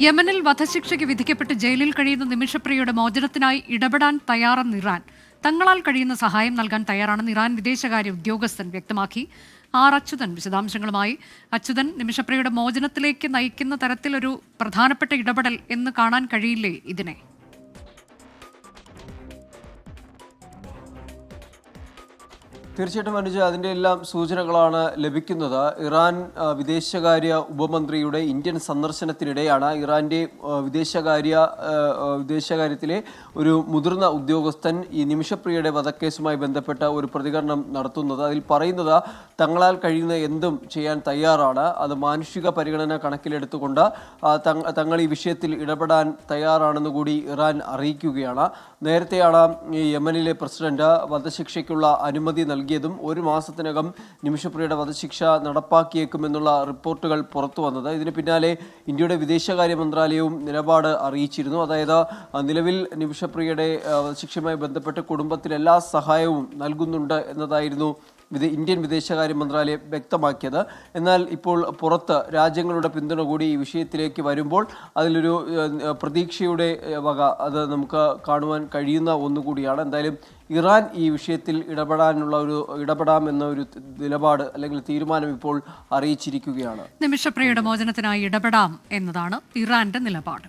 യമനിൽ വധശിക്ഷയ്ക്ക് വിധിക്കപ്പെട്ട് ജയിലിൽ കഴിയുന്ന നിമിഷപ്രിയയുടെ മോചനത്തിനായി ഇടപെടാൻ തയ്യാറെന്ന് ഇറാൻ. തങ്ങളാൽ കഴിയുന്ന സഹായം നൽകാൻ തയ്യാറാണെന്ന് ഇറാൻ വിദേശകാര്യ ഉദ്യോഗസ്ഥൻ വ്യക്തമാക്കി. അച്യുതൻ വിശദാംശങ്ങളുമായി. അച്യുതൻ, നിമിഷപ്രിയയുടെ മോചനത്തിലേക്ക് നയിക്കുന്ന തരത്തിലൊരു പ്രധാനപ്പെട്ട ഇടപെടൽ എന്ന് കാണാൻ കഴിയില്ലേ ഇതിനെ? തീർച്ചയായിട്ടും അനുജ, അതിൻ്റെ എല്ലാം സൂചനകളാണ് ലഭിക്കുന്നത്. ഇറാൻ വിദേശകാര്യ ഉപമന്ത്രിയുടെ ഇന്ത്യൻ സന്ദർശനത്തിനിടെയാണ് ഇറാൻ്റെ വിദേശകാര്യത്തിലെ ഒരു മുതിർന്ന ഉദ്യോഗസ്ഥൻ ഈ നിമിഷപ്രിയയുടെ വധക്കേസുമായി ബന്ധപ്പെട്ട ഒരു പ്രതികരണം നടത്തുന്നത്. അതിൽ പറയുന്നത്, തങ്ങളാൽ കഴിയുന്ന എന്തും ചെയ്യാൻ തയ്യാറാണ്, അത് മാനുഷിക പരിഗണന കണക്കിലെടുത്തുകൊണ്ട് തങ്ങൾ ഈ വിഷയത്തിൽ ഇടപെടാൻ തയ്യാറാണെന്ന് കൂടി ഇറാൻ അറിയിക്കുകയാണ്. നേരത്തെയാണ് ഈ യമനിലെ പ്രസിഡന്റ് വധശിക്ഷയ്ക്കുള്ള അനുമതി നൽകിയതും ഒരു മാസത്തിനകം നിമിഷപ്രിയയുടെ വധശിക്ഷ നടപ്പാക്കിയേക്കുമെന്നുള്ള റിപ്പോർട്ടുകൾ പുറത്തു വന്നത്. ഇതിന് പിന്നാലെ ഇന്ത്യയുടെ വിദേശകാര്യ മന്ത്രാലയവും നിലപാട് അറിയിച്ചിരുന്നു. അതായത് നിലവിൽ നിമിഷപ്രിയയുടെ വധശിക്ഷയുമായി ബന്ധപ്പെട്ട് കുടുംബത്തിന് എല്ലാ സഹായവും നൽകുന്നുണ്ട് എന്നതായിരുന്നു ഇന്ത്യൻ വിദേശകാര്യ മന്ത്രാലയം വ്യക്തമാക്കിയത്. എന്നാൽ ഇപ്പോൾ പുറത്ത് രാജ്യങ്ങളുടെ പിന്തുണ കൂടി ഈ വിഷയത്തിലേക്ക് വരുമ്പോൾ അതിലൊരു പ്രതീക്ഷയുടെ വക അത് നമുക്ക് കാണുവാൻ കഴിയുന്ന ഒന്നുകൂടിയാണ്. എന്തായാലും ഇറാൻ ഈ വിഷയത്തിൽ ഇടപെടാമെന്ന ഒരു നിലപാട് അല്ലെങ്കിൽ തീരുമാനം ഇപ്പോൾ അറിയിച്ചിരിക്കുകയാണ്. നിമിഷപ്രിയയുടെ മോചനത്തിനായി ഇടപെടാം എന്നതാണ് ഇറാന്റെ നിലപാട്.